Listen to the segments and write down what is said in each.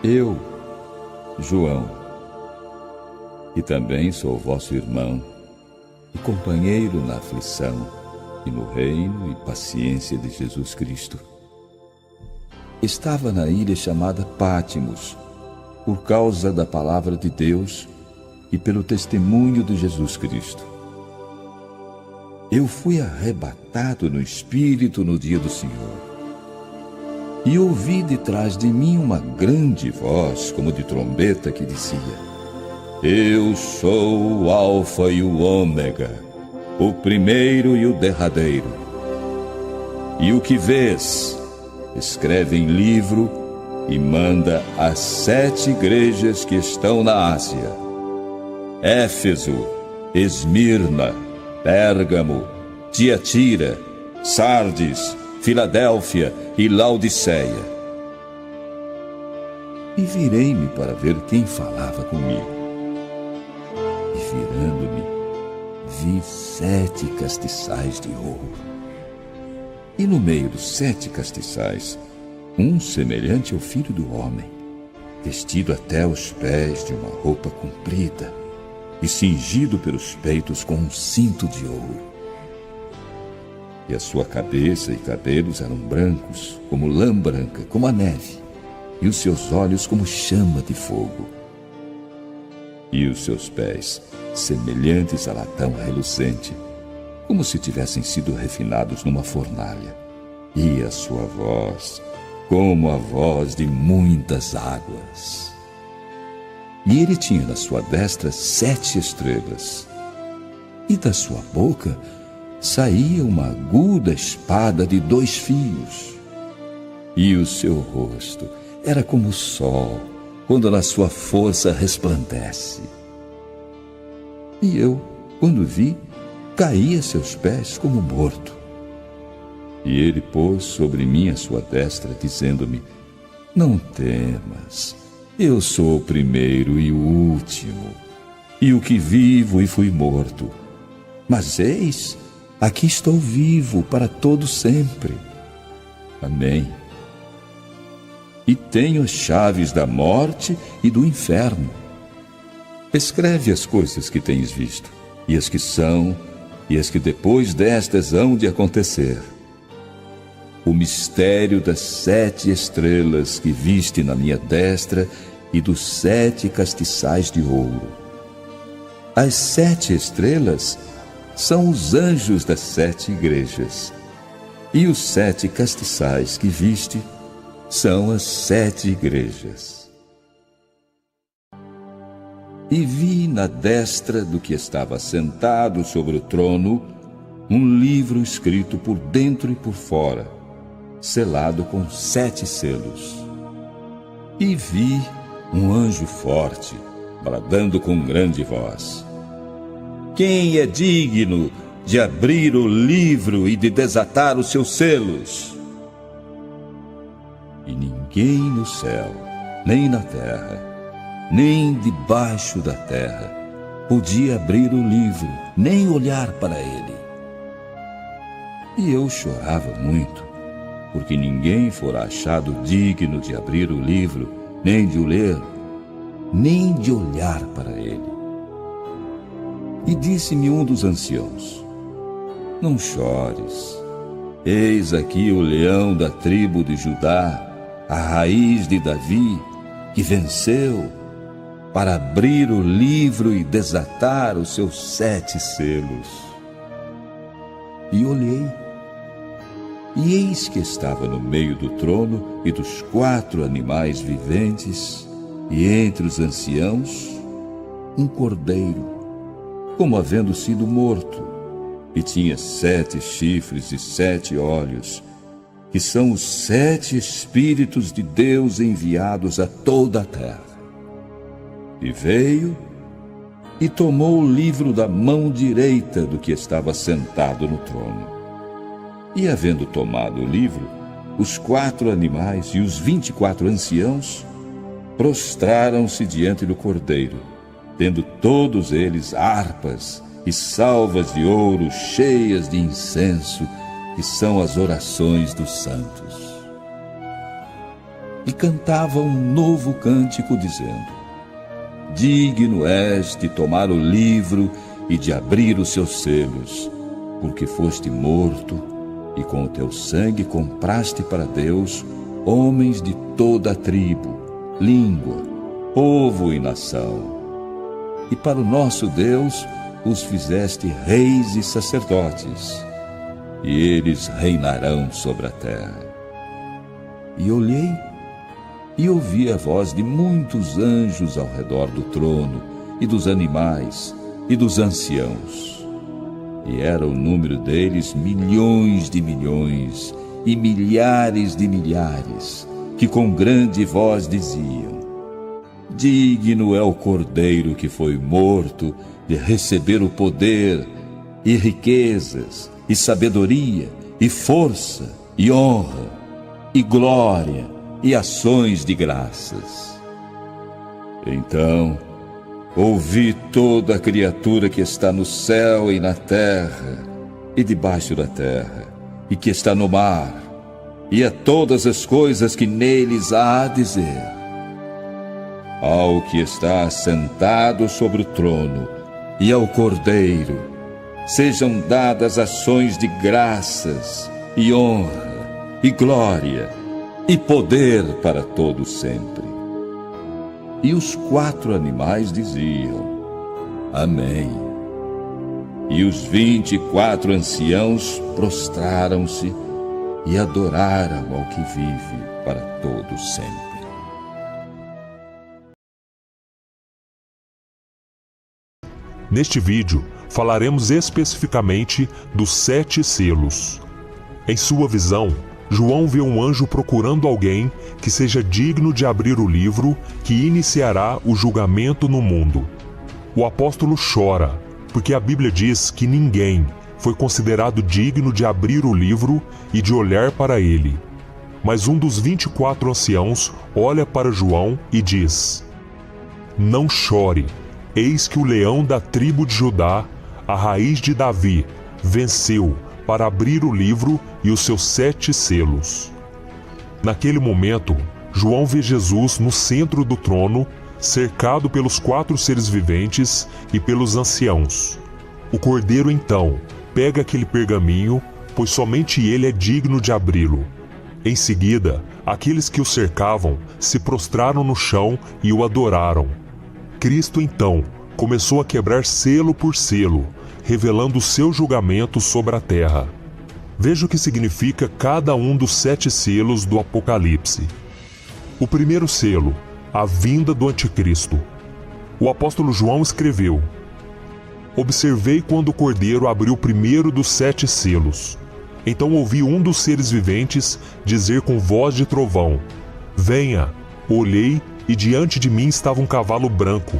Eu, João, e também sou vosso irmão e companheiro na aflição e no reino e paciência de Jesus Cristo. Estava na ilha chamada Pátimos, por causa da palavra de Deus e pelo testemunho de Jesus Cristo. Eu fui arrebatado no Espírito no dia do Senhor. E ouvi de trás de mim uma grande voz, como de trombeta, que dizia: Eu sou o Alfa e o Ômega, o primeiro e o derradeiro. E o que vês, escreve em livro e manda às 7 igrejas que estão na Ásia: Éfeso, Esmirna, Pérgamo, Tiatira, Sardes, Filadélfia e Laodiceia. E virei-me para ver quem falava comigo. E virando-me, vi 7 castiçais de ouro. E no meio dos 7 castiçais, um semelhante ao Filho do Homem, vestido até os pés de uma roupa comprida e cingido pelos peitos com um cinto de ouro. E a sua cabeça e cabelos eram brancos, como lã branca, como a neve, e os seus olhos como chama de fogo. E os seus pés, semelhantes a latão reluzente, como se tivessem sido refinados numa fornalha. E a sua voz, como a voz de muitas águas. E ele tinha na sua destra 7 estrelas, e da sua boca saía uma aguda espada de 2 fios. E o seu rosto era como o sol, quando na sua força resplandece. E eu, quando vi, caí a seus pés como morto. E ele pôs sobre mim a sua destra, dizendo-me: Não temas, eu sou o primeiro e o último, e o que vivo e fui morto. Mas eis, aqui estou vivo para todo sempre. Amém. E tenho as chaves da morte e do inferno. Escreve as coisas que tens visto, e as que são, e as que depois destas hão de acontecer. O mistério das 7 estrelas que viste na minha destra e dos 7 castiçais de ouro. As 7 estrelas são os anjos das 7 igrejas, e os 7 castiçais que viste são as 7 igrejas. E vi na destra do que estava sentado sobre o trono um livro escrito por dentro e por fora, selado com 7 selos. E vi um anjo forte, bradando com grande voz: Quem é digno de abrir o livro e de desatar os seus selos? E ninguém no céu, nem na terra, nem debaixo da terra, podia abrir o livro, nem olhar para ele. E eu chorava muito, porque ninguém fora achado digno de abrir o livro, nem de o ler, nem de olhar para ele. E disse-me um dos anciãos: Não chores, eis aqui o leão da tribo de Judá, a raiz de Davi, que venceu, para abrir o livro e desatar os seus 7 selos. E olhei, e eis que estava no meio do trono e dos 4 animais viventes, e entre os anciãos, um cordeiro, como havendo sido morto, e tinha 7 chifres e 7 olhos, que são os 7 Espíritos de Deus enviados a toda a terra. E veio e tomou o livro da mão direita do que estava sentado no trono. E havendo tomado o livro, os 4 animais e os 24 anciãos prostraram-se diante do cordeiro, tendo todos eles harpas e salvas de ouro cheias de incenso, que são as orações dos santos. e cantava um novo cântico, dizendo: Digno és de tomar o livro e de abrir os seus selos, porque foste morto e com o teu sangue compraste para Deus homens de toda a tribo, língua, povo e nação. E para o nosso Deus os fizeste reis e sacerdotes, e eles reinarão sobre a terra. E olhei e ouvi a voz de muitos anjos ao redor do trono, e dos animais, e dos anciãos. E era o número deles milhões de milhões, e milhares de milhares, que com grande voz diziam: Digno é o Cordeiro que foi morto de receber o poder, e riquezas, e sabedoria, e força, e honra, e glória, e ações de graças. Então ouvi toda a criatura que está no céu e na terra, e debaixo da terra, e que está no mar, e a todas as coisas que neles há a dizer: Ao que está sentado sobre o trono e ao Cordeiro sejam dadas ações de graças, e honra, e glória, e poder para todo sempre. E os 4 animais diziam: Amém. E os 24 anciãos prostraram-se e adoraram ao que vive para todo sempre. Neste vídeo, falaremos especificamente dos 7 selos. Em sua visão, João vê um anjo procurando alguém que seja digno de abrir o livro que iniciará o julgamento no mundo. O apóstolo chora, porque a Bíblia diz que ninguém foi considerado digno de abrir o livro e de olhar para ele. Mas um dos 24 anciãos olha para João e diz: Não chore, eis que o leão da tribo de Judá, a raiz de Davi, venceu para abrir o livro e os seus 7 selos. Naquele momento, João vê Jesus no centro do trono, cercado pelos 4 seres viventes e pelos anciãos. O Cordeiro então pega aquele pergaminho, pois somente ele é digno de abri-lo. Em seguida, aqueles que o cercavam se prostraram no chão e o adoraram. Cristo então começou a quebrar selo por selo, revelando o seu julgamento sobre a terra. Veja o que significa cada um dos 7 selos do Apocalipse. O primeiro selo, a vinda do Anticristo. O apóstolo João escreveu: Observei quando o Cordeiro abriu o primeiro dos 7 selos. Então ouvi um dos seres viventes dizer com voz de trovão: Venha! Olhei e diante de mim estava um cavalo branco.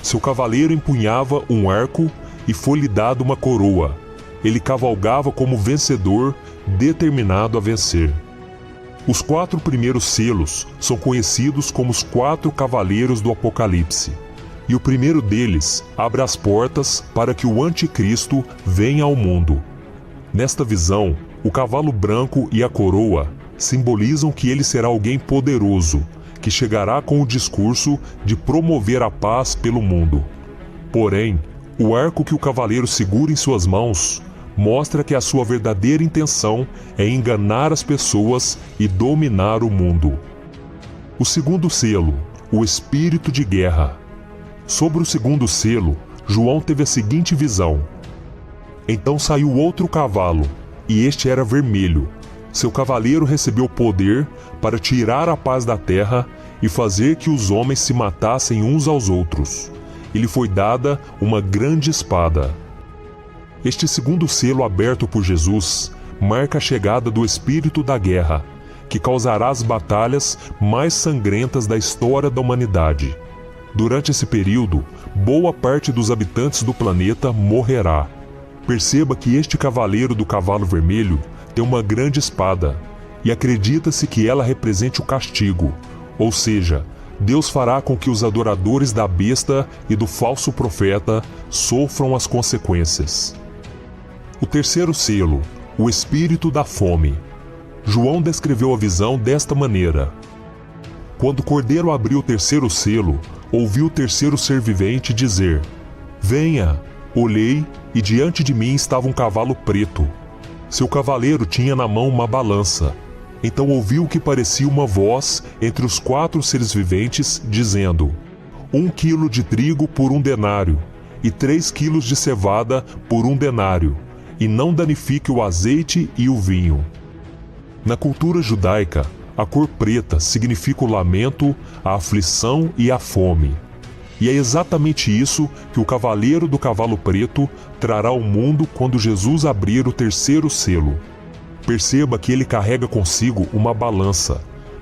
Seu cavaleiro empunhava um arco e foi-lhe dado uma coroa. Ele cavalgava como vencedor, determinado a vencer. Os 4 primeiros selos são conhecidos como os 4 cavaleiros do Apocalipse. E o primeiro deles abre as portas para que o Anticristo venha ao mundo. Nesta visão, o cavalo branco e a coroa simbolizam que ele será alguém poderoso, que chegará com o discurso de promover a paz pelo mundo. Porém, o arco que o cavaleiro segura em suas mãos mostra que a sua verdadeira intenção é enganar as pessoas e dominar o mundo. O segundo selo, o espírito de guerra. Sobre o segundo selo, João teve a seguinte visão: Então saiu outro cavalo, e este era vermelho. Seu cavaleiro recebeu poder para tirar a paz da terra e fazer que os homens se matassem uns aos outros. E lhe foi dada uma grande espada. Este segundo selo aberto por Jesus marca a chegada do espírito da guerra, que causará as batalhas mais sangrentas da história da humanidade. Durante esse período, boa parte dos habitantes do planeta morrerá. Perceba que este cavaleiro do cavalo vermelho tem uma grande espada, e acredita-se que ela represente o castigo, ou seja, Deus fará com que os adoradores da besta e do falso profeta sofram as consequências. O terceiro selo, o espírito da fome. João descreveu a visão desta maneira: Quando o cordeiro abriu o terceiro selo, ouvi o terceiro ser vivente dizer: Venha! Olhei, e diante de mim estava um cavalo preto. Seu cavaleiro tinha na mão uma balança. Então ouvi o que parecia uma voz entre os 4 seres viventes, dizendo: 1 quilo de trigo por 1 denário, e 3 quilos de cevada por 1 denário, e não danifique o azeite e o vinho. Na cultura judaica, a cor preta significa o lamento, a aflição e a fome. E é exatamente isso que o cavaleiro do cavalo preto trará ao mundo quando Jesus abrir o terceiro selo. Perceba que ele carrega consigo uma balança,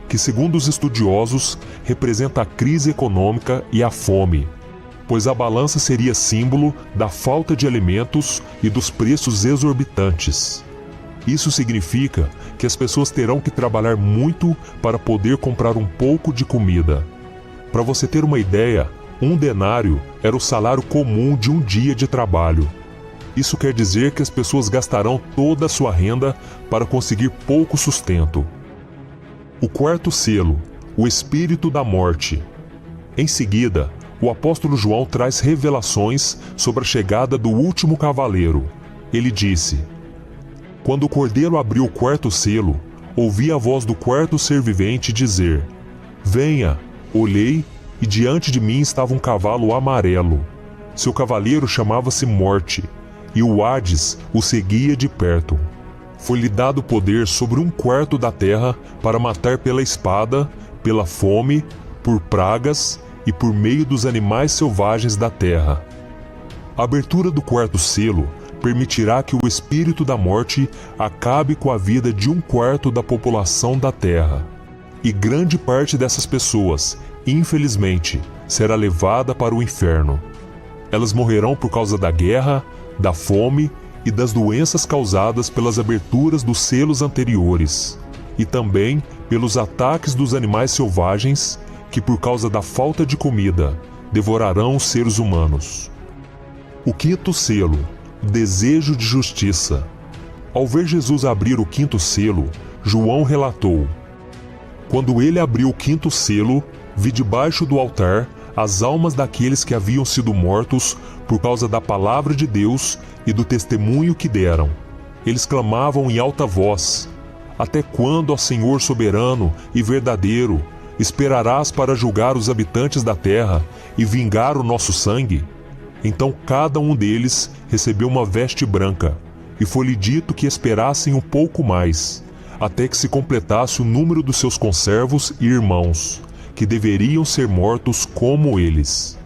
que, segundo os estudiosos, representa a crise econômica e a fome, pois a balança seria símbolo da falta de alimentos e dos preços exorbitantes. Isso significa que as pessoas terão que trabalhar muito para poder comprar um pouco de comida. Para você ter uma ideia, 1 denário era o salário comum de um dia de trabalho. Isso quer dizer que as pessoas gastarão toda a sua renda para conseguir pouco sustento. O 4º selo, o espírito da morte. Em seguida, o apóstolo João traz revelações sobre a chegada do último cavaleiro. Ele disse: Quando o cordeiro abriu o 4º selo, ouvi a voz do 4º ser vivente dizer: Venha! Olhei, e diante de mim estava um cavalo amarelo. Seu cavaleiro chamava-se Morte, e o Hades o seguia de perto. Foi-lhe dado poder sobre 1/4 da terra para matar pela espada, pela fome, por pragas e por meio dos animais selvagens da terra. A abertura do 4º selo permitirá que o espírito da morte acabe com a vida de 1/4 da população da terra. E grande parte dessas pessoas, infelizmente, será levada para o inferno. Elas morrerão por causa da guerra, da fome e das doenças causadas pelas aberturas dos selos anteriores, e também pelos ataques dos animais selvagens que, por causa da falta de comida, devorarão os seres humanos. O 5º selo, desejo de justiça. Ao ver Jesus abrir o 5º selo, João relatou: Quando ele abriu o 5º selo, vi debaixo do altar as almas daqueles que haviam sido mortos por causa da palavra de Deus e do testemunho que deram. Eles clamavam em alta voz: Até quando, ó Senhor soberano e verdadeiro, esperarás para julgar os habitantes da terra e vingar o nosso sangue? Então cada um deles recebeu uma veste branca, e foi-lhe dito que esperassem um pouco mais, até que se completasse o número dos seus conservos e irmãos, que deveriam ser mortos como eles.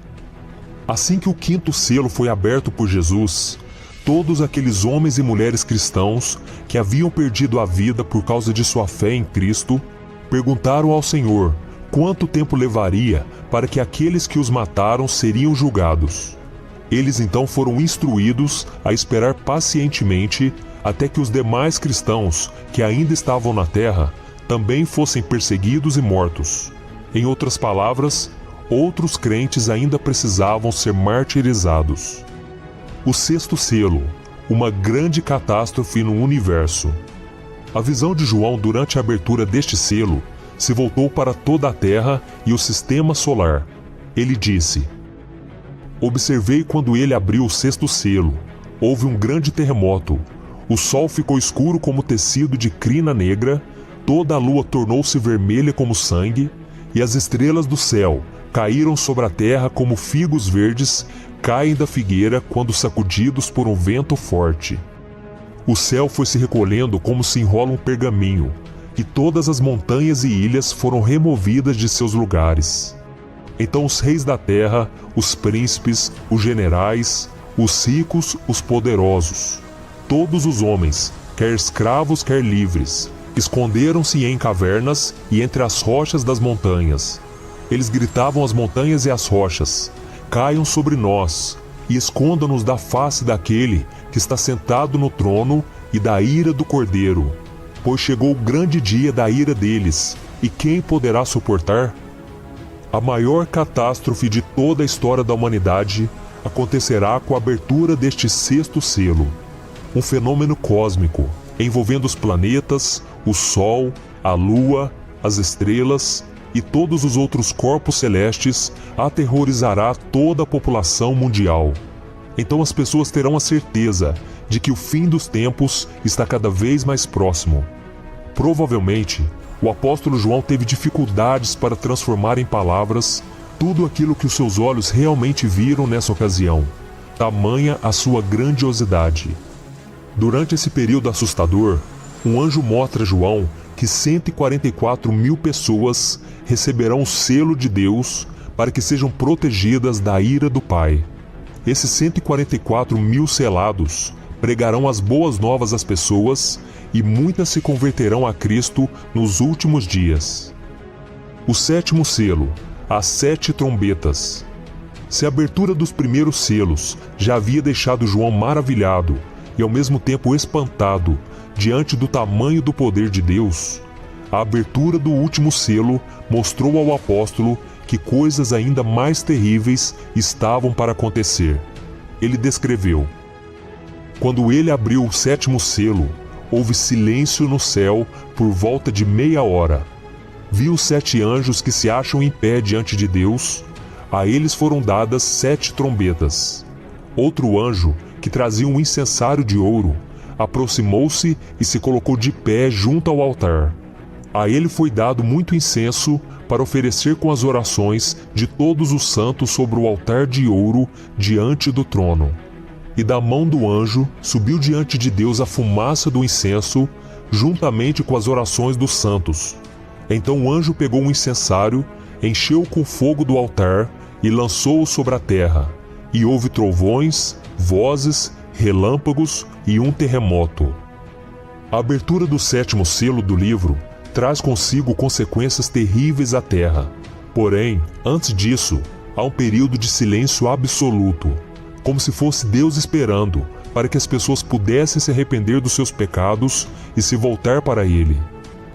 Assim que o 5º selo foi aberto por Jesus, todos aqueles homens e mulheres cristãos que haviam perdido a vida por causa de sua fé em Cristo, perguntaram ao Senhor quanto tempo levaria para que aqueles que os mataram seriam julgados. Eles então foram instruídos a esperar pacientemente até que os demais cristãos que ainda estavam na terra também fossem perseguidos e mortos. Em outras palavras, outros crentes ainda precisavam ser martirizados. O 6º selo, uma grande catástrofe no universo. A visão de João durante a abertura deste selo se voltou para toda a Terra e o sistema solar. Ele disse: Observei quando ele abriu o 6º selo. Houve um grande terremoto. O sol ficou escuro como tecido de crina negra, toda a lua tornou-se vermelha como sangue, e as estrelas do céu caíram sobre a terra como figos verdes caem da figueira quando sacudidos por um vento forte. O céu foi se recolhendo como se enrola um pergaminho, e todas as montanhas e ilhas foram removidas de seus lugares. Então os reis da terra, os príncipes, os generais, os ricos, os poderosos, todos os homens, quer escravos, quer livres, esconderam-se em cavernas e entre as rochas das montanhas. Eles gritavam às montanhas e às rochas: Caiam sobre nós e escondam-nos da face daquele que está sentado no trono e da ira do Cordeiro, pois chegou o grande dia da ira deles, e quem poderá suportar? A maior catástrofe de toda a história da humanidade acontecerá com a abertura deste 6º selo, um fenômeno cósmico envolvendo os planetas, o Sol, a Lua, as estrelas, e todos os outros corpos celestes aterrorizará toda a população mundial. Então as pessoas terão a certeza de que o fim dos tempos está cada vez mais próximo. Provavelmente, o apóstolo João teve dificuldades para transformar em palavras tudo aquilo que os seus olhos realmente viram nessa ocasião, tamanha a sua grandiosidade. Durante esse período assustador, um anjo mostra a João que 144 mil pessoas receberão o selo de Deus para que sejam protegidas da ira do Pai. Esses 144 mil selados pregarão as boas novas às pessoas e muitas se converterão a Cristo nos últimos dias. O sétimo selo, as 7 trombetas. Se a abertura dos primeiros selos já havia deixado João maravilhado e ao mesmo tempo espantado diante do tamanho do poder de Deus, a abertura do último selo mostrou ao apóstolo que coisas ainda mais terríveis estavam para acontecer. Ele descreveu: quando ele abriu o sétimo selo, houve silêncio no céu por volta de meia hora. Vi os 7 anjos que se acham em pé diante de Deus. A eles foram dadas 7 trombetas. Outro anjo, que trazia um incensário de ouro, aproximou-se e se colocou de pé junto ao altar. A ele foi dado muito incenso para oferecer com as orações de todos os santos sobre o altar de ouro diante do trono. E da mão do anjo subiu diante de Deus a fumaça do incenso, juntamente com as orações dos santos. Então o anjo pegou um incensário, encheu-o com fogo do altar e lançou-o sobre a terra. E houve trovões, vozes, relâmpagos e um terremoto. A abertura do sétimo selo do livro traz consigo consequências terríveis à terra. Porém, antes disso, há um período de silêncio absoluto, como se fosse Deus esperando para que as pessoas pudessem se arrepender dos seus pecados e se voltar para Ele.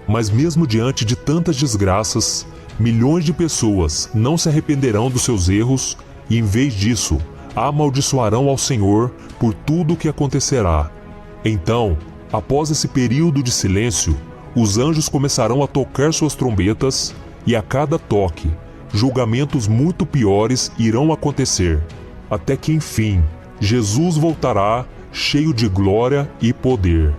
Mas mesmo diante de tantas desgraças, milhões de pessoas não se arrependerão dos seus erros e, em vez disso, amaldiçoarão ao Senhor por tudo o que acontecerá. Então, após esse período de silêncio, os anjos começarão a tocar suas trombetas e a cada toque, julgamentos muito piores irão acontecer, até que enfim, Jesus voltará cheio de glória e poder.